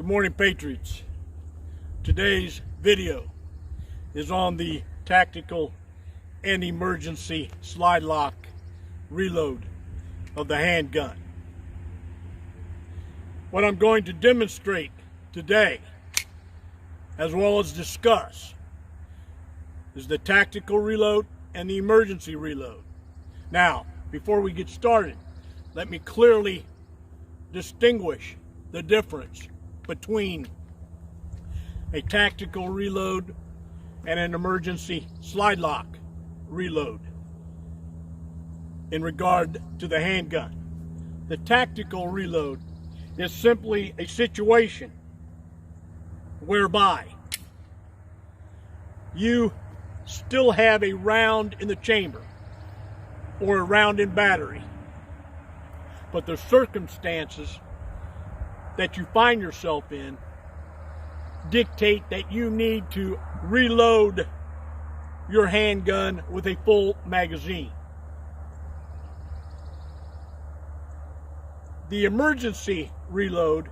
Good morning, Patriots. Today's video is on the tactical and emergency slide lock reload of the handgun. What I'm going to demonstrate today, as well as discuss, is the tactical reload and the emergency reload. Now, before we get started, let me clearly distinguish the difference between a tactical reload and an emergency slide lock reload in regard to the handgun. The tactical reload is simply a situation whereby you still have a round in the chamber or a round in battery, but the circumstances that you find yourself in dictate that you need to reload your handgun with a full magazine. The emergency reload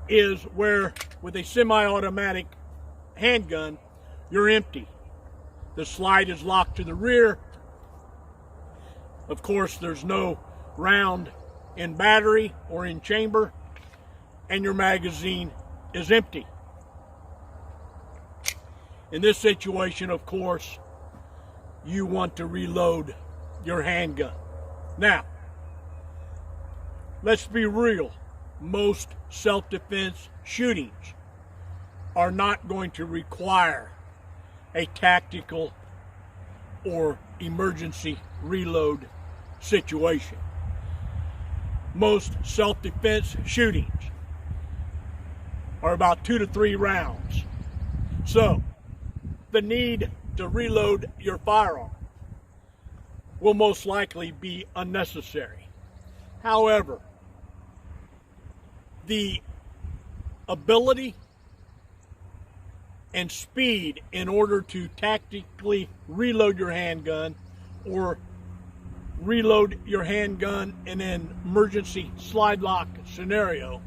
is where, with a semi-automatic handgun, you're empty. The slide is locked to the rear. Of course, there's no round in battery or in chamber, and your magazine is empty. In this situation, of course, you want to reload your handgun. Now, let's be real. Most self-defense shootings are not going to require a tactical or emergency reload situation. Most self-defense shootings are about 2 to 3 rounds. So, the need to reload your firearm will most likely be unnecessary. However, the ability and speed in order to tactically reload your handgun or reload your handgun in an emergency slide lock scenario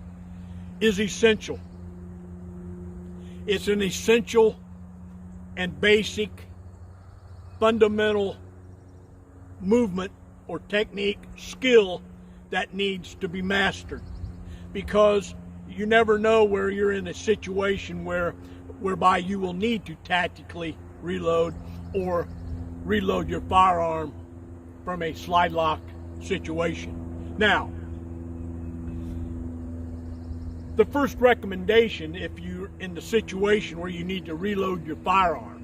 is essential. It's an essential and basic fundamental movement or technique skill that needs to be mastered, because you never know where you're in a situation whereby you will need to tactically reload or reload your firearm from a slide lock situation. Now, the first recommendation, if you're in the situation where you need to reload your firearm,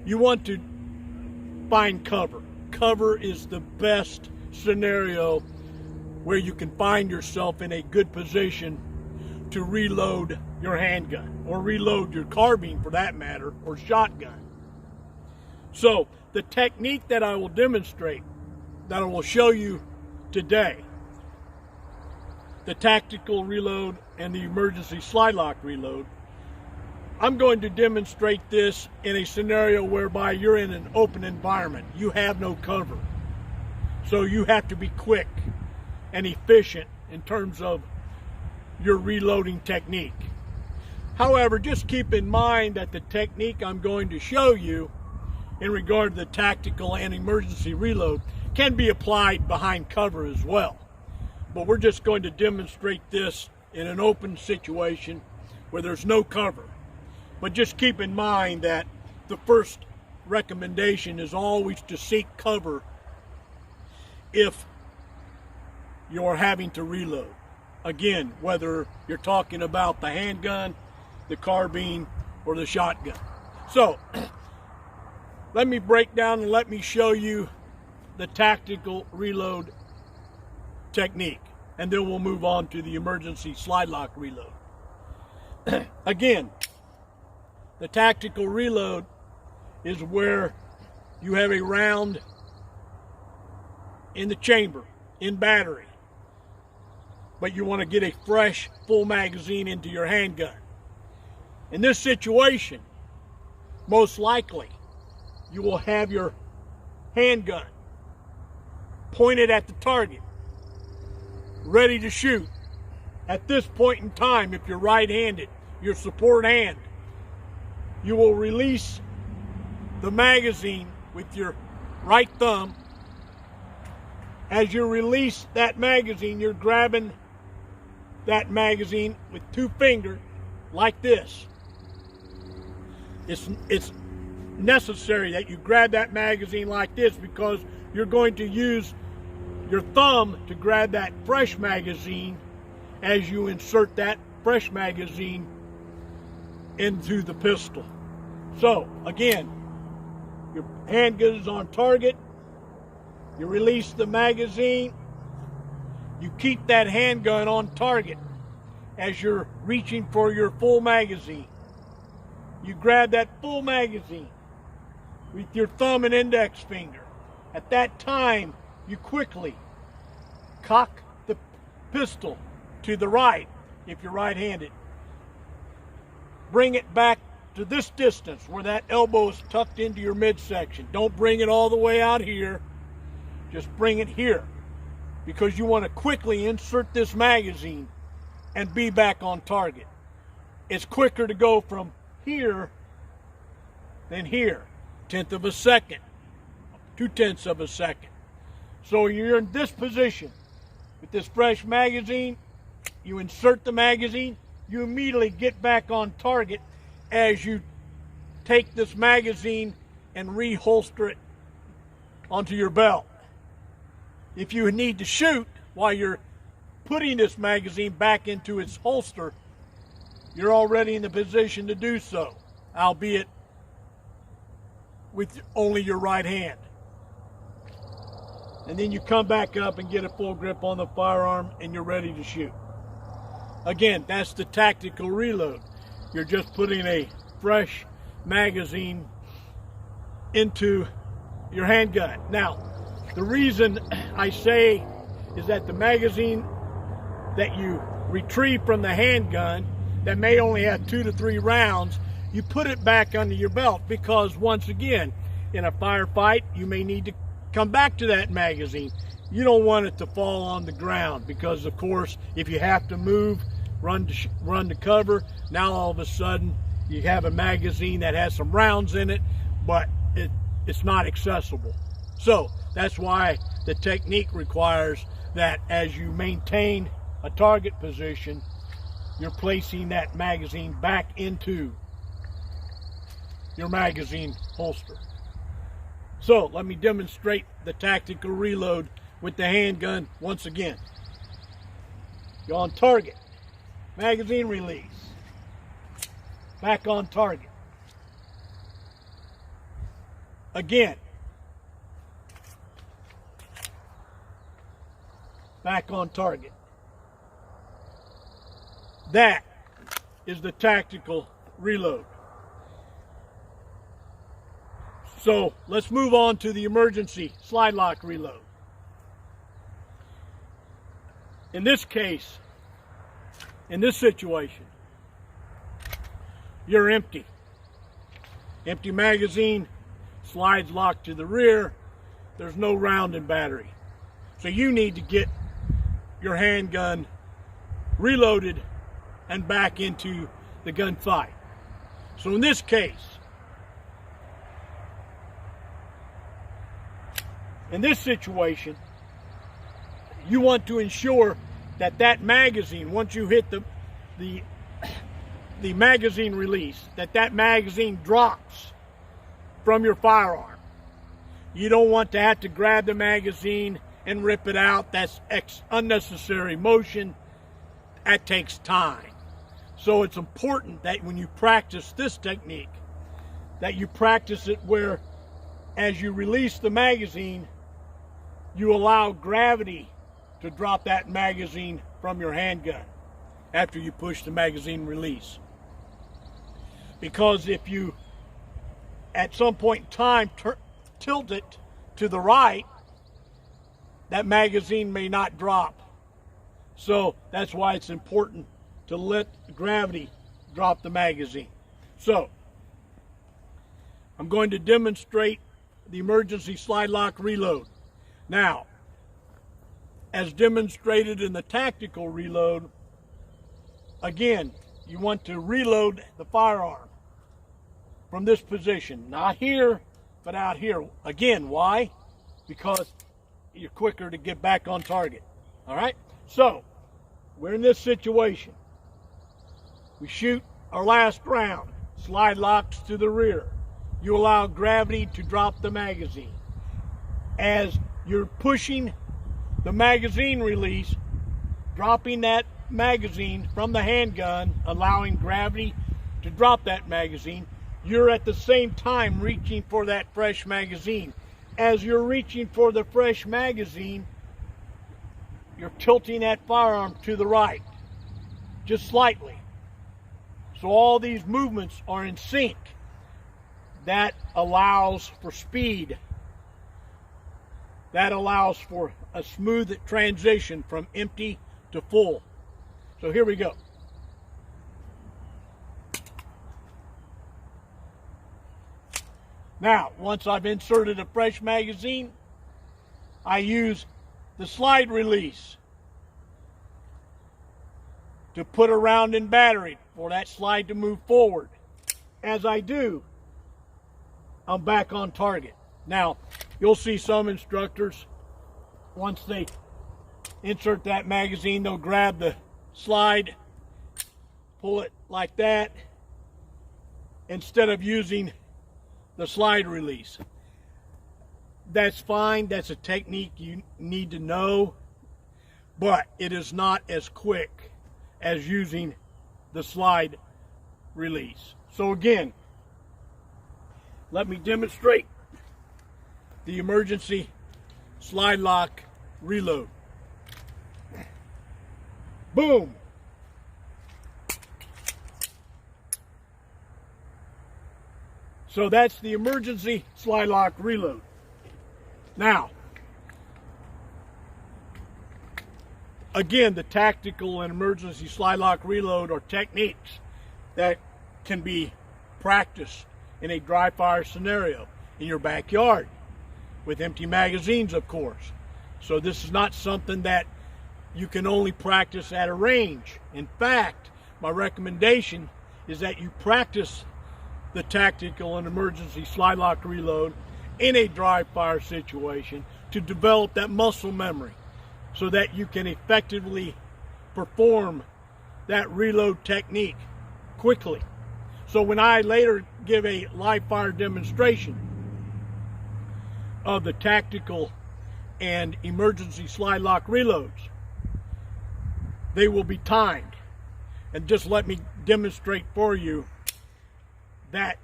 you want to find cover. Cover is the best scenario where you can find yourself in a good position to reload your handgun, or reload your carbine for that matter, or shotgun. So, the technique that I will demonstrate, that I will show you today, the tactical reload and the emergency slide lock reload, I'm going to demonstrate this in a scenario whereby you're in an open environment. You have no cover. So you have to be quick and efficient in terms of your reloading technique. However, just keep in mind that the technique I'm going to show you in regard to the tactical and emergency reload can be applied behind cover as well. But we're just going to demonstrate this in an open situation where there's no cover. But just keep in mind that the first recommendation is always to seek cover if you're having to reload. Again, whether you're talking about the handgun, the carbine, or the shotgun. So, let me break down and let me show you the tactical reload technique, and then we'll move on to the emergency slide lock reload. Again, the tactical reload is where you have a round in the chamber, in battery, but you want to get a fresh, full magazine into your handgun. In this situation, most likely, you will have your handgun pointed at the target, ready to shoot. At this point in time, if you're right-handed, your support hand, you will release the magazine with your right thumb. As you release that magazine, you're grabbing that magazine with 2 fingers like this. It's necessary that you grab that magazine like this because you're going to use your thumb to grab that fresh magazine as you insert that fresh magazine into the pistol. So again, your handgun is on target. You release the magazine. You keep that handgun on target as you're reaching for your full magazine. You grab that full magazine with your thumb and index finger. At that time, you quickly cock the pistol to the right if you're right-handed. Bring it back to this distance where that elbow is tucked into your midsection. Don't bring it all the way out here. Just bring it here because you want to quickly insert this magazine and be back on target. It's quicker to go from here than here. 1/10 of a second, 2/10 of a second. So you're in this position with this fresh magazine. You insert the magazine. You immediately get back on target as you take this magazine and reholster it onto your belt. If you need to shoot while you're putting this magazine back into its holster, you're already in the position to do so, albeit with only your right hand. And then you come back up and get a full grip on the firearm and you're ready to shoot. Again, that's the tactical reload. You're just putting a fresh magazine into your handgun. Now, the reason I say is that the magazine that you retrieve from the handgun that may only have 2 to 3 rounds, you put it back under your belt because once again, in a firefight, you may need to come back to that magazine. You don't want it to fall on the ground because, of course, if you have to move, run to cover, now all of a sudden you have a magazine that has some rounds in it, but it's not accessible. So that's why the technique requires that as you maintain a target position, you're placing that magazine back into your magazine holster. So let me demonstrate the tactical reload with the handgun once again. You're on target. Magazine release. Back on target. Again. Back on target. That is the tactical reload. So let's move on to the emergency slide lock reload. In this case, in this situation, you're empty. Empty magazine, slides locked to the rear, there's no round in battery. So you need to get your handgun reloaded and back into the gunfight. So in this case, in this situation, you want to ensure that that magazine, once you hit the magazine release, that magazine drops from your firearm. You don't want to have to grab the magazine and rip it out. That's unnecessary motion. That takes time. So it's important that when you practice this technique, that you practice it where as you release the magazine, you allow gravity to drop that magazine from your handgun after you push the magazine release. Because if you, at some point in time, tilt it to the right, that magazine may not drop. So that's why it's important to let gravity drop the magazine. So I'm going to demonstrate the emergency slide lock reload. Now, as demonstrated in the tactical reload, again, you want to reload the firearm from this position. Not here, but out here. Again, why? Because you're quicker to get back on target. All right? So, we're in this situation. We shoot our last round. Slide locks to the rear. You allow gravity to drop the magazine. As you're pushing the magazine release, dropping that magazine from the handgun, allowing gravity to drop that magazine, you're at the same time reaching for that fresh magazine. As you're reaching for the fresh magazine, you're tilting that firearm to the right, just slightly. So all these movements are in sync. That allows for speed. That allows for a smooth transition from empty to full. So here we go. Now, once I've inserted a fresh magazine, I use the slide release to put a round in battery for that slide to move forward. As I do, I'm back on target. Now, you'll see some instructors, once they insert that magazine, they'll grab the slide, pull it like that, instead of using the slide release. That's fine. That's a technique you need to know, but it is not as quick as using the slide release. So again, let me demonstrate the emergency slide lock reload. Boom. So that's the emergency slide lock reload. Now, again, the tactical and emergency slide lock reload are techniques that can be practiced in a dry fire scenario in your backyard with empty magazines, of course. So this is not something that you can only practice at a range. In fact, my recommendation is that you practice the tactical and emergency slide lock reload in a dry fire situation to develop that muscle memory so that you can effectively perform that reload technique quickly. So when I later give a live fire demonstration of the tactical and emergency slide lock reloads, they will be timed. And just let me demonstrate for you that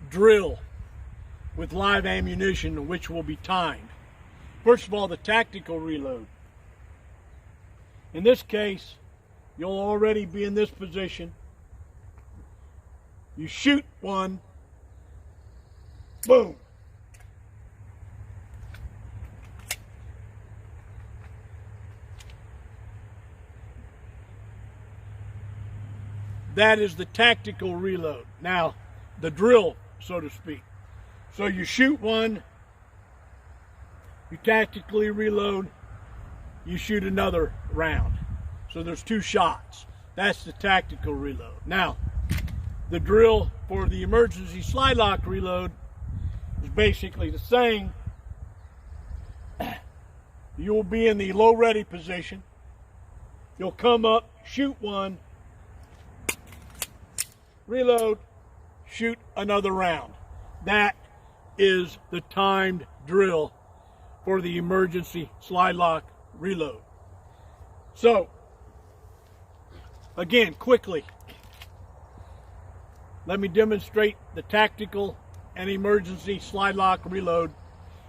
drill with live ammunition, which will be timed. First of all, the tactical reload. In this case, you'll already be in this position. You shoot one, boom. That is the tactical reload. Now, the drill, so to speak. So you shoot one, you tactically reload, you shoot another round. So there's two shots. That's the tactical reload. Now, the drill for the emergency slide lock reload is basically the same. You'll be in the low ready position. You'll come up, shoot one, reload, shoot another round. That is the timed drill for the emergency slide lock reload. So, again, quickly, let me demonstrate the tactical and emergency slide lock reload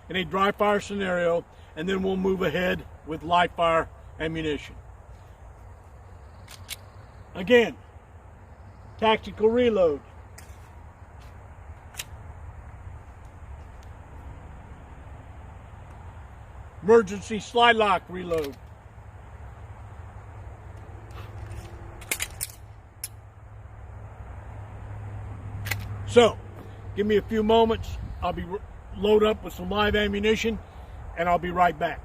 in a dry fire scenario, and then we'll move ahead with live fire ammunition. Again, tactical reload. Emergency slide lock reload. So, give me a few moments. I'll be load up with some live ammunition, and I'll be right back.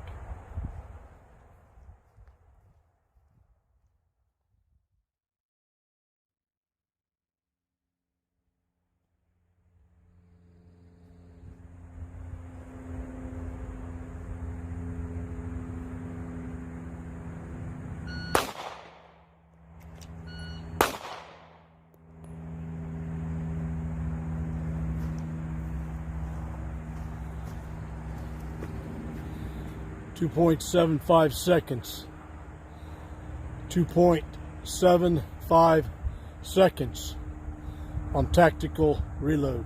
2.75 seconds. 2.75 seconds on tactical reload.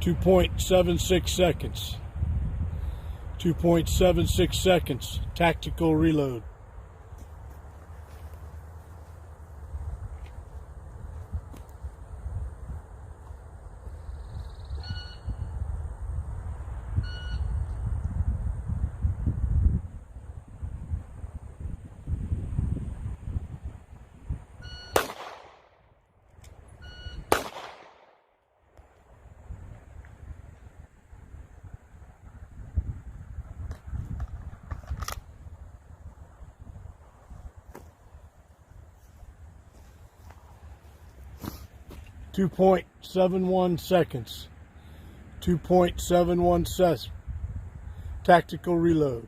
Two 2.76 seconds. 2.76 seconds. Tactical reload. Two 2.71 seconds. 2.71 seconds. Tactical reload.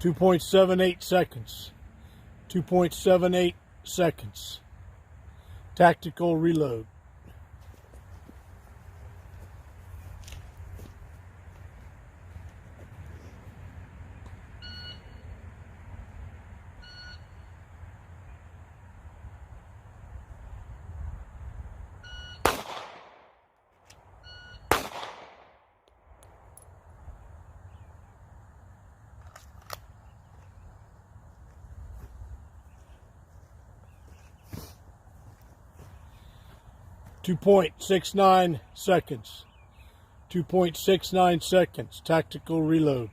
Two 2.78 seconds. 2.78 seconds. Tactical reload. Two 2.69 seconds. 2.69 seconds. Tactical reload.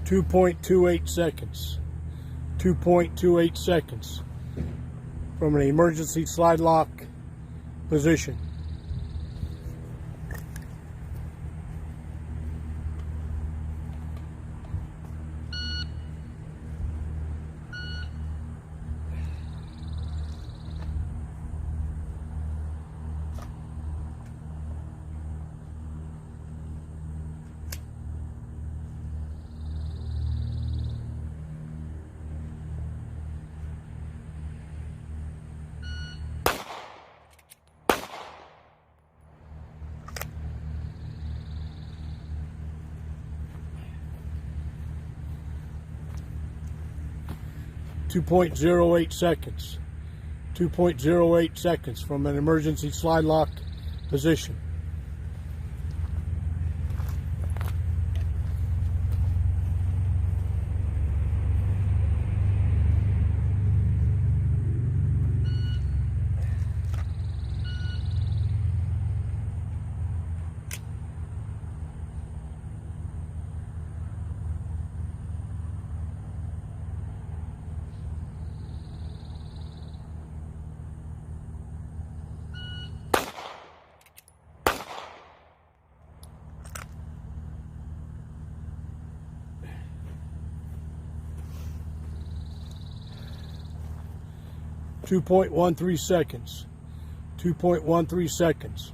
Two 2.28 seconds. 2.28 seconds from an emergency slide lock position. Two 2.08 seconds. 2.08 seconds from an emergency slide lock position. 2.13 seconds. 2.13 seconds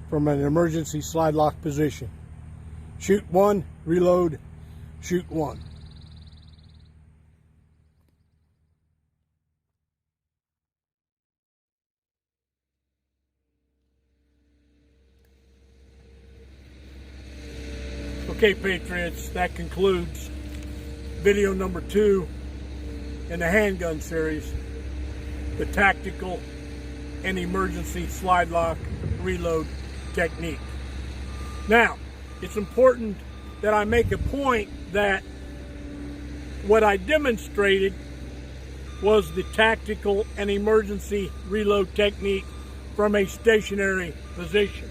from an emergency slide lock position. Shoot one, reload, shoot one. Okay, Patriots, that concludes video number 2 in the handgun series, the tactical and emergency slide lock reload technique. Now, it's important that I make a point that what I demonstrated was the tactical and emergency reload technique from a stationary position.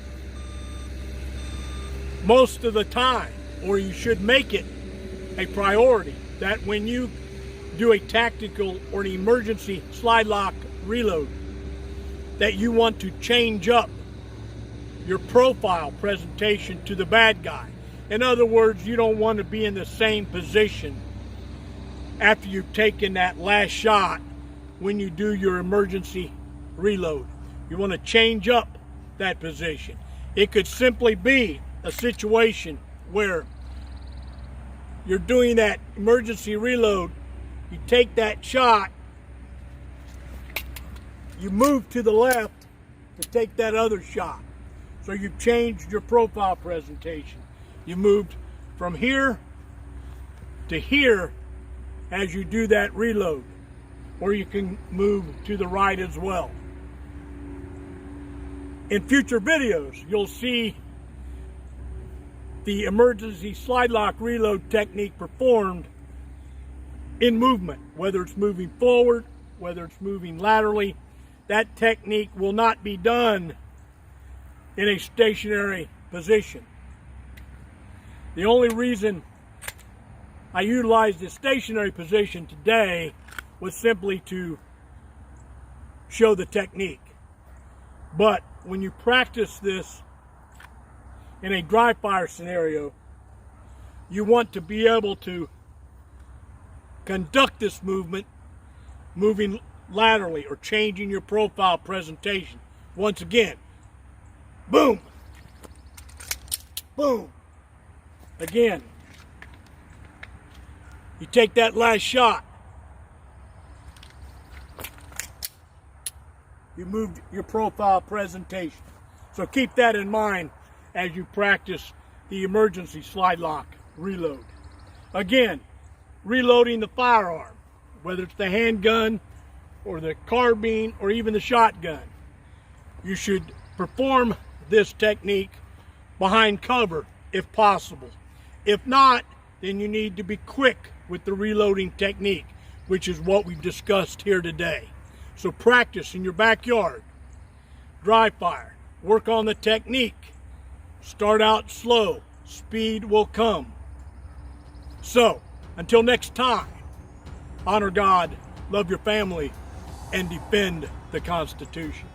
Most of the time, or you should make it a priority, that when you do a tactical or an emergency slide lock reload, that you want to change up your profile presentation to the bad guy. In other words, you don't want to be in the same position after you've taken that last shot when you do your emergency reload. You want to change up that position. It could simply be a situation where you're doing that emergency reload, you take that shot, you move to the left to take that other shot. So you've changed your profile presentation. You moved from here to here as you do that reload, or you can move to the right as well. In future videos, you'll see the emergency slide lock reload technique performed in movement, whether it's moving forward, whether it's moving laterally. That technique will not be done in a stationary position. The only reason I utilized the stationary position today was simply to show the technique. But when you practice this in a dry fire scenario, you want to be able to conduct this movement, moving laterally or changing your profile presentation. Once again, boom, boom. Again, you take that last shot, you moved your profile presentation. So keep that in mind as you practice the emergency slide lock reload. Again, reloading the firearm, whether it's the handgun or the carbine or even the shotgun, you should perform this technique behind cover if possible. If not, then you need to be quick with the reloading technique, which is what we've discussed here today. So practice in your backyard, dry fire, work on the technique. Start out slow, speed will come. So, until next time, honor God, love your family, and defend the Constitution.